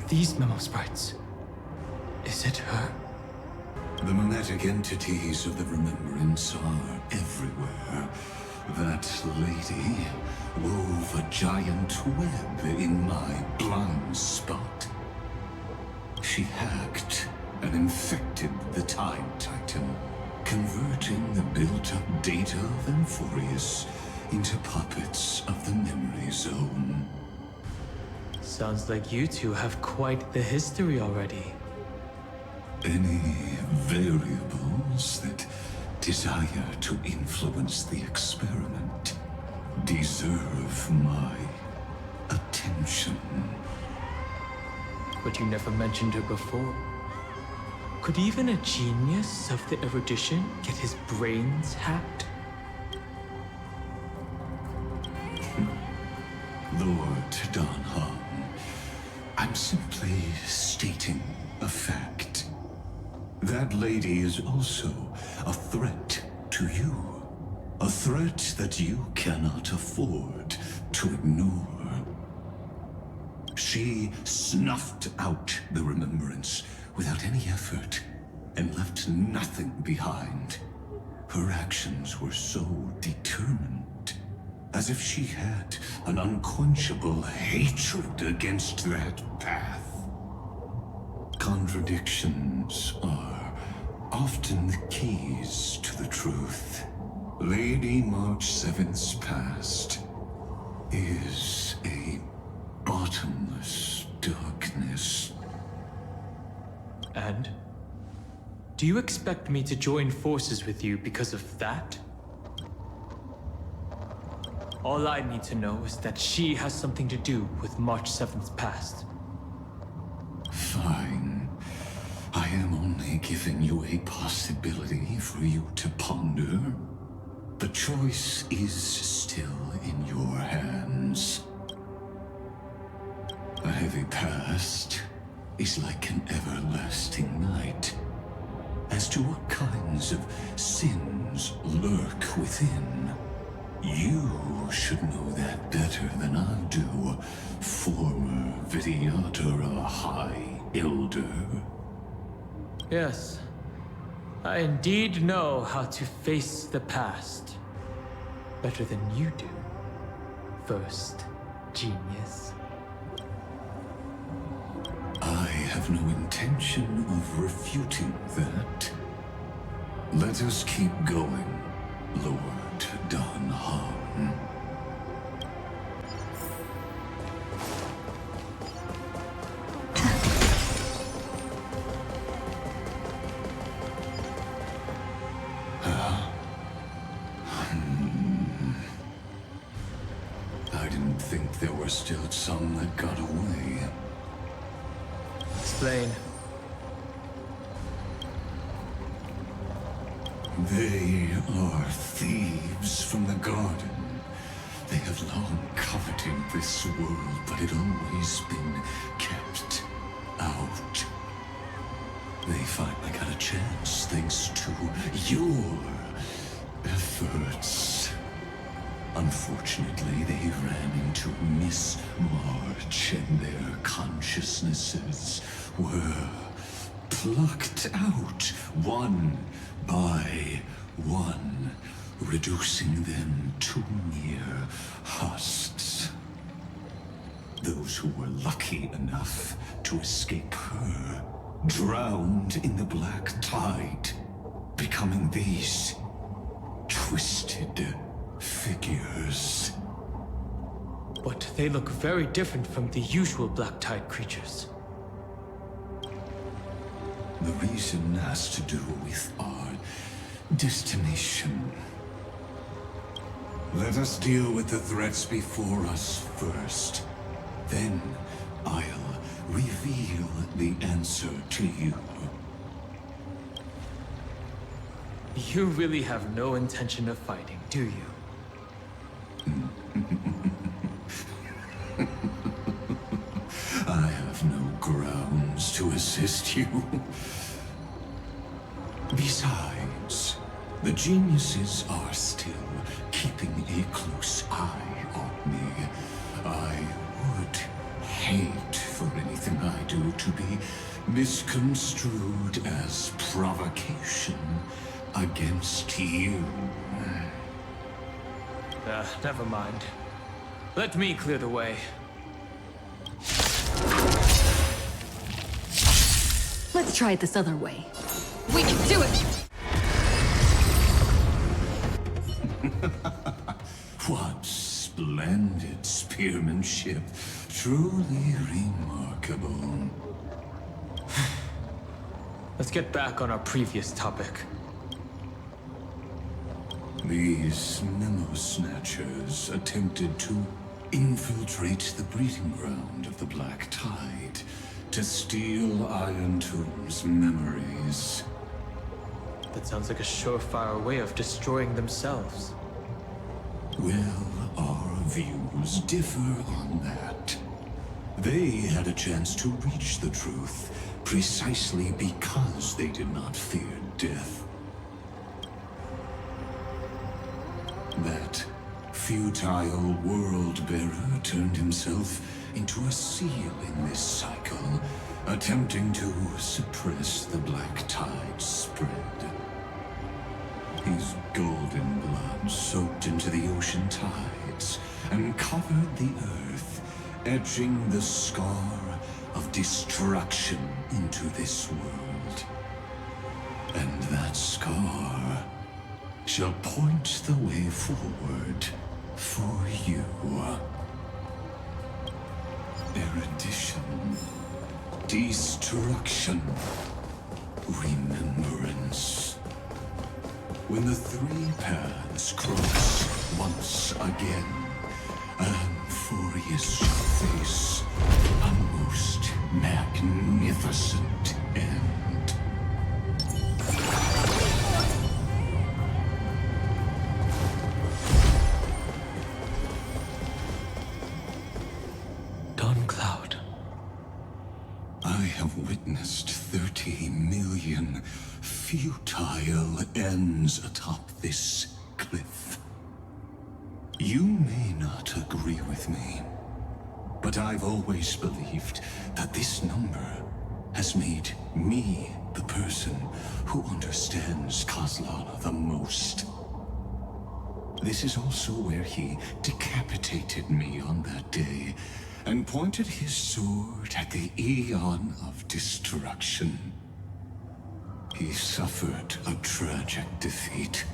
these memo sprites? Is it her? The mimetic entities of the Remembrance are everywhere. That lady wove a giant web in my blind spot. She hacked and infected the Time Titan, converting the built-up data of Amphorius into puppets of the Memory Zone. Sounds like you two have quite the history already. Any variables that desire to influence the experiment deserve my attention. But you never mentioned her before. Could even a genius of the erudition get his brains hacked? Lord Don Han, I'm simply stating a fact. That lady is also a threat to you. A threat that you cannot afford to ignore. She snuffed out the Remembrance without any effort and left nothing behind. Her actions were so determined, as if she had an unquenchable hatred against that path. Contradictions are often the keys to the truth. Lady March 7th's past is a bottomless darkness. And? Do you expect me to join forces with you because of that? All I need to know is that she has something to do with March 7th's past. Fine. I am only giving you a possibility for you to ponder. The choice is still in your hands. A heavy past is like an everlasting night. As to what kinds of sins lurk within, you should know that better than I do, former Vidyadhara High Elder. Yes, I indeed know how to face the past. Better than you do, first genius. I have no intention of refuting that. Let us keep going, Lord Don Han. I didn't think there were still some that got away. Explain. They are thieves from the garden. They have long coveted this world, but it always been kept out. They finally got a chance thanks to your efforts. Unfortunately, they ran into Miss March and their consciousnesses were plucked out one by one, reducing them to mere husks. Those who were lucky enough to escape her drowned in the black tide, becoming these twisted figures. But they look very different from the usual Black Tide creatures. The reason has to do with our destination. Let us deal with the threats before us first. Then I'll reveal the answer to you. You really have no intention of fighting, do you? I have no grounds to assist you. Besides, the geniuses are still keeping a close eye on me. I would hate for anything I do to be misconstrued as provocation against you. Never mind. Let me clear the way. Let's try it this other way. We can do it! What splendid spearmanship. Truly remarkable. Let's get back on our previous topic. These memo snatchers attempted to infiltrate the breeding ground of the Black Tide to steal Iron Tomb's memories. That sounds like a surefire way of destroying themselves. Well, our views differ on that. They had a chance to reach the truth precisely because they did not fear death. That futile world-bearer turned himself into a seal in this cycle, attempting to suppress the Black Tide spread. His golden blood soaked into the ocean tides and covered the earth, etching the scar of destruction into this world. And that scar shall point the way forward for you. Erudition, destruction, remembrance. When the three paths cross once again, Amphorius shall face a most magnificent end. Dawn Cloud. I have witnessed 30 million futile ends atop this cliff. You may not agree with me, but I've always believed that this number has made me the person who understands Kozlana the most. This is also where he decapitated me on that day and pointed his sword at the Eon of Destruction. He suffered a tragic defeat,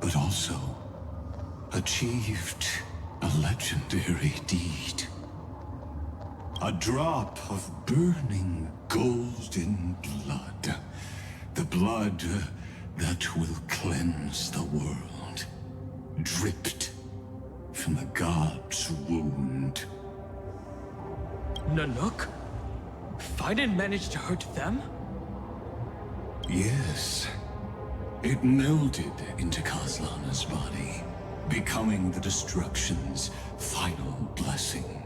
but also achieved a legendary deed. A drop of burning golden blood. The blood that will cleanse the world. Dripped from the god's wound. Nanook? Fiden managed to hurt them? Yes. It melded into Kozlana's body, becoming the Destruction's final blessing.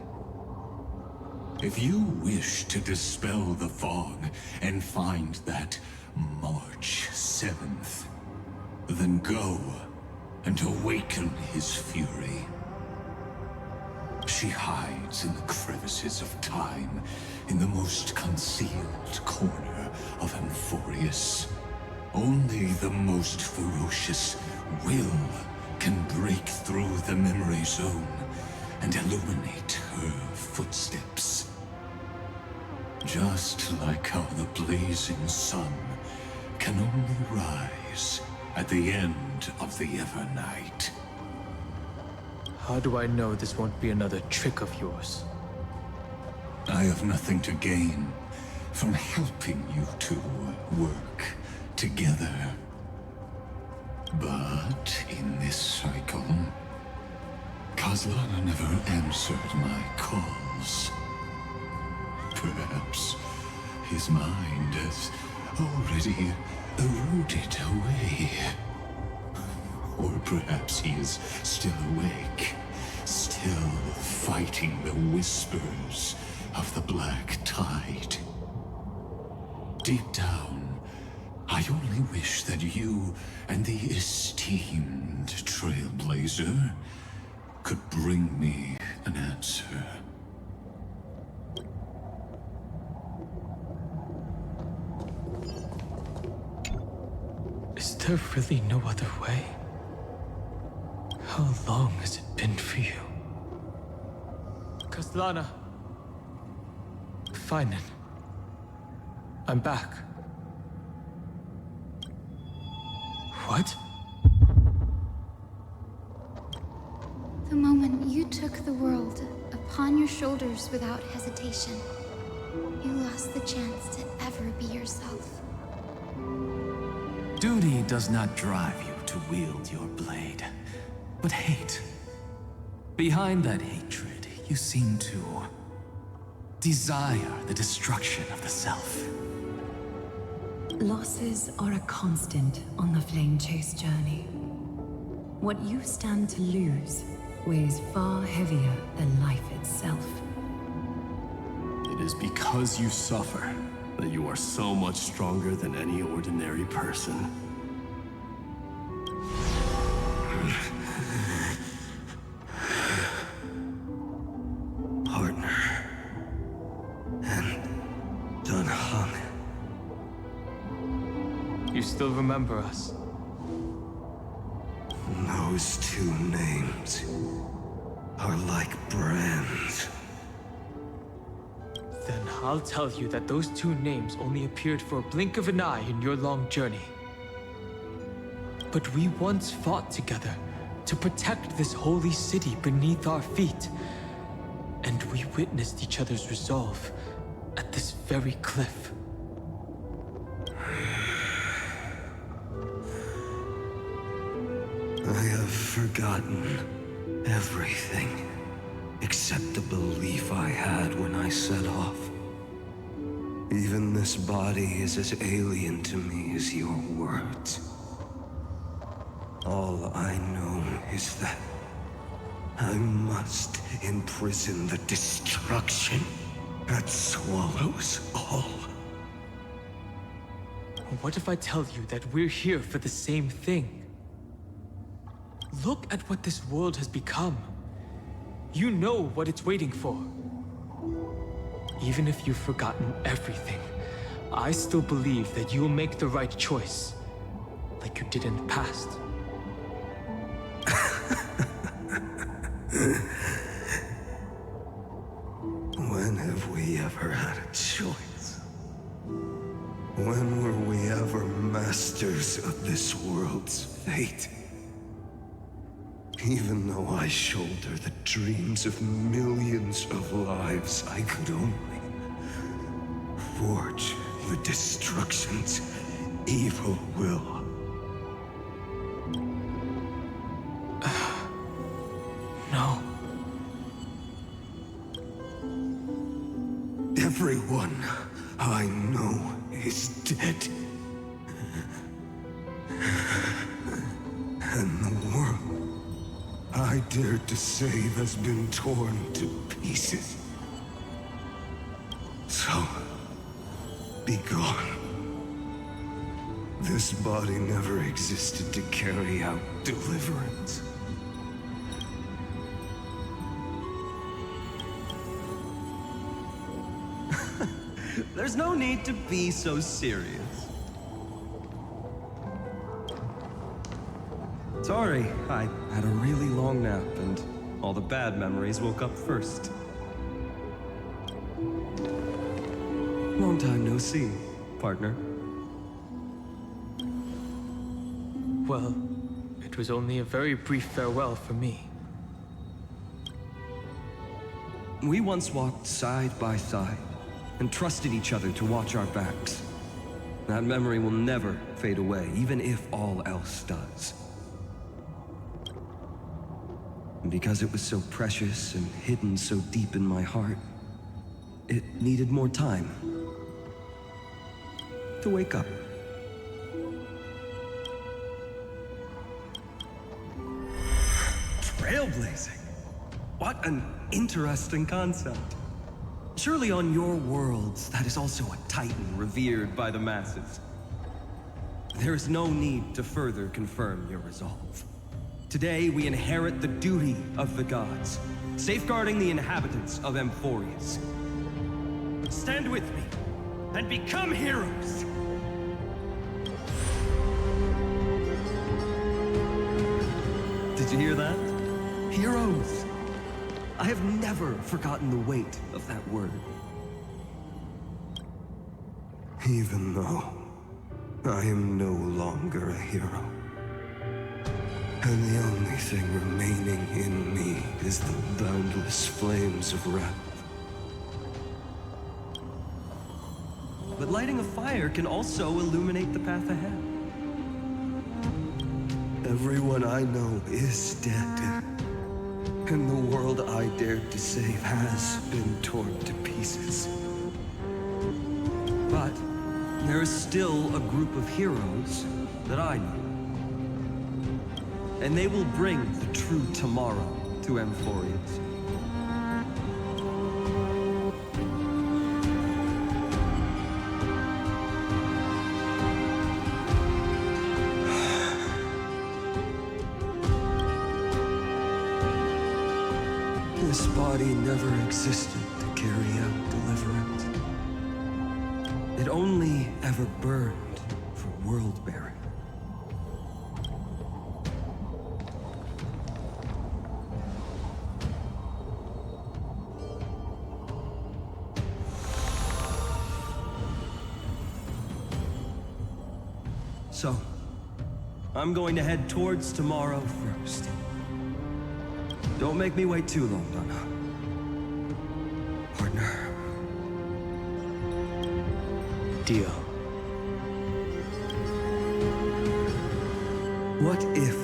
If you wish to dispel the fog and find that March 7th, then go and awaken his fury. She hides in the crevices of time, in the most concealed corner of Amphorius. Only the most ferocious will can break through the memory zone and illuminate her footsteps. Just like how the blazing sun can only rise at the end of the Evernight. How do I know this won't be another trick of yours? I have nothing to gain from helping you two work together. But in this cycle, Kozlana never answered my calls. Perhaps his mind has already eroded away. Or perhaps he is still awake, still fighting the whispers of the Black Tide. Deep down, I only wish that you and the esteemed Trailblazer could bring me an answer. there really no other way? How long has it been for you? Kaslana. Fine then. I'm back. What? The moment you took the world upon your shoulders without hesitation, you lost the chance to ever be yourself. Duty does not drive you to wield your blade, but hate. Behind that hatred, you seem to desire the destruction of the self. Losses are a constant on the Flame Chase journey. What you stand to lose weighs far heavier than life itself. It is because you suffer that you are so much stronger than any ordinary person. Partner. And done hung. You still remember us? Those two names are like brands. Then I'll tell you that those two names only appeared for a blink of an eye in your long journey. But we once fought together to protect this holy city beneath our feet. And we witnessed each other's resolve at this very cliff. I have forgotten everything except the belief I had when I set off. Even this body is as alien to me as your words. All I know is that I must imprison the destruction that swallows all. What if I tell you that we're here for the same thing? Look at what this world has become. You know what it's waiting for. Even if you've forgotten everything, I still believe that you'll make the right choice, like you did in the past. When have we ever had a choice? When were we ever masters of this world's fate? Even though I shoulder the dreams of millions of lives, I could only forge the destruction's evil will. No. Everyone I know is dead. And the world I dared to save has been torn to pieces. So, be gone. This body never existed to carry out deliverance. There's no need to be so serious. Sorry, I had a really long nap, and all the bad memories woke up first. Long time no see, partner. Well, it was only a very brief farewell for me. We once walked side by side, and trusted each other to watch our backs. That memory will never fade away, even if all else does. And because it was so precious and hidden so deep in my heart, it needed more time to wake up. Trailblazing? What an interesting concept. Surely on your worlds, that is also a titan revered by the masses. There is no need to further confirm your resolve. Today, we inherit the duty of the gods, safeguarding the inhabitants of Emphorius. Stand with me, and become heroes! Did you hear that? Heroes. I have never forgotten the weight of that word. Even though I am no longer a hero. And the only thing remaining in me is the boundless flames of wrath. But lighting a fire can also illuminate the path ahead. Everyone I know is dead. And the world I dared to save has been torn to pieces. But there is still a group of heroes that I know. And they will bring the true tomorrow to Amphorians. This body never existed to carry out deliverance. It only ever burned for world-bearing. So, I'm going to head towards tomorrow first. Don't make me wait too long, Donna. Partner. Deal. What if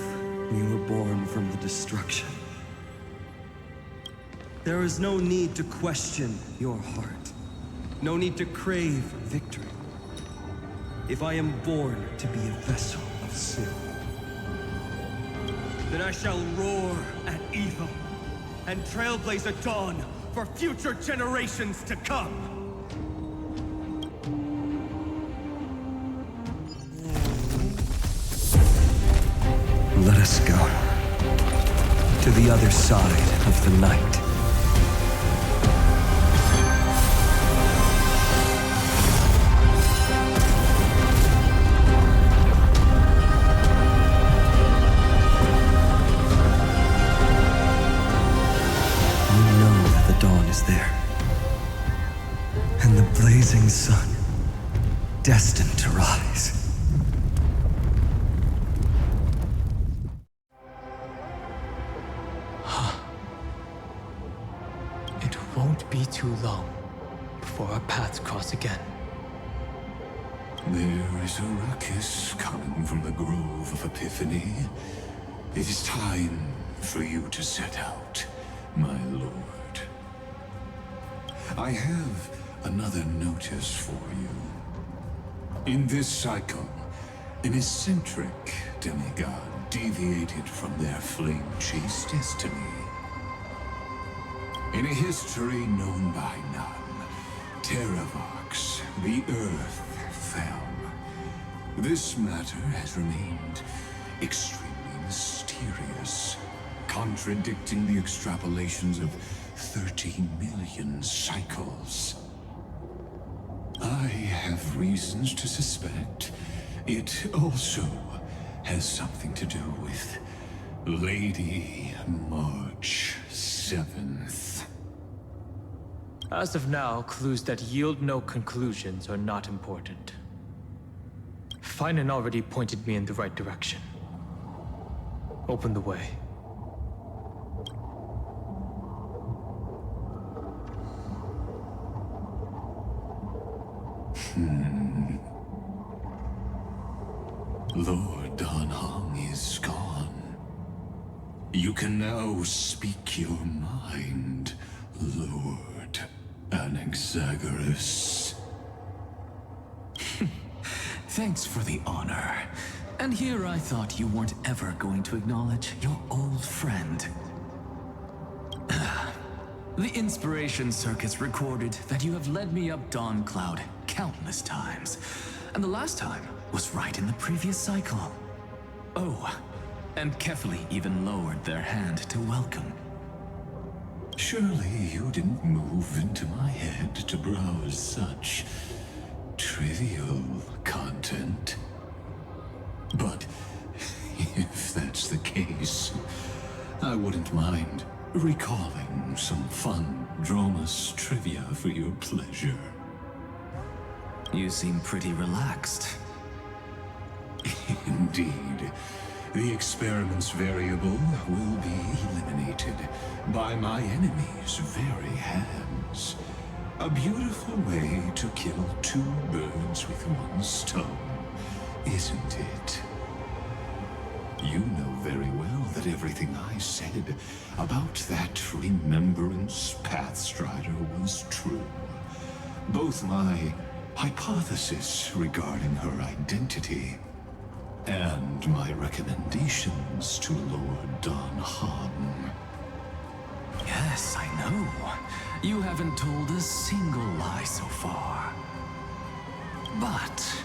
we were born from the destruction? There is no need to question your heart. No need to crave victory. If I am born to be a vessel of sin, then I shall roar at evil and trailblaze a dawn for future generations to come. Let us go to the other side of the night. There. And the blazing sun, destined to rise. It won't be too long before our paths cross again. There is a ruckus coming from the Grove of Epiphany. It is time for you to set out, my lord. I have another notice for you. In this cycle, an eccentric demigod deviated from their flame-chased destiny. In a history known by none, Terravox, the Earth, fell. This matter has remained extremely mysterious, contradicting the extrapolations of 30 million cycles. I have reasons to suspect it also has something to do with Lady March 7th. As of now, clues that yield no conclusions are not important. Finan already pointed me in the right direction. Open the way. Lord Don Hong is gone. You can now speak your mind, Lord Anaxagoras. Thanks for the honor. And here I thought you weren't ever going to acknowledge your old friend. The Inspiration Circus recorded that you have led me up Dawn Cloud countless times. And the last time was right in the previous cycle. Oh, and Kefali even lowered their hand to welcome. Surely you didn't move into my head to browse such trivial content. But If that's the case, I wouldn't mind recalling some fun Dromus trivia for your pleasure. You seem pretty relaxed. Indeed. The experiment's variable will be eliminated by my enemy's very hands. A beautiful way to kill two birds with one stone, isn't it? You know very well that everything I said about that Remembrance Pathstrider was true. Both my hypothesis regarding her identity and my recommendations to Lord Don Han. Yes, I know. You haven't told a single lie so far. But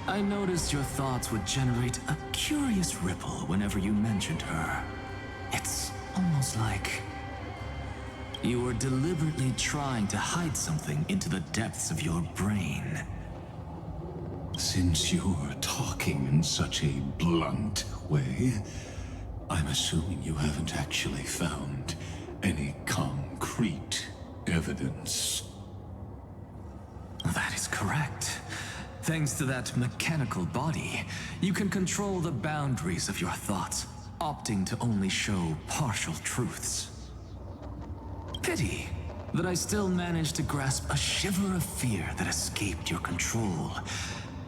I noticed your thoughts would generate a curious ripple whenever you mentioned her. It's almost like you were deliberately trying to hide something into the depths of your brain. Since you're talking in such a blunt way, I'm assuming you haven't actually found any concrete evidence. That is correct. Thanks to that mechanical body, you can control the boundaries of your thoughts, opting to only show partial truths. Pity that I still managed to grasp a shiver of fear that escaped your control,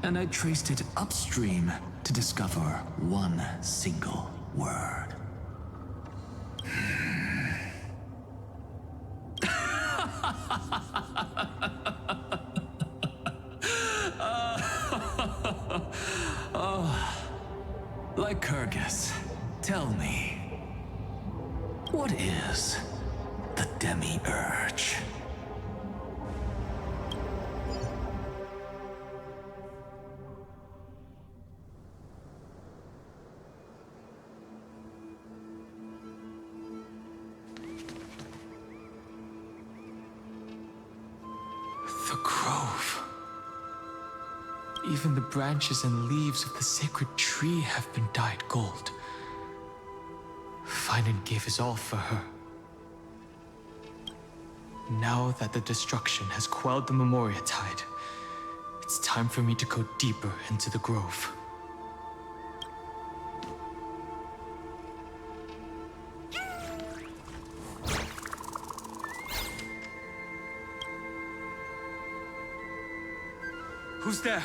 and I traced it upstream to discover one single word. Lycurgus, tell me, what is the Demi-Urge? The grove. Even the branches and leaves of the sacred tree have been dyed gold. Finan gave his all for her. Now that the destruction has quelled the Memoria Tide, it's time for me to go deeper into the grove. Who's there?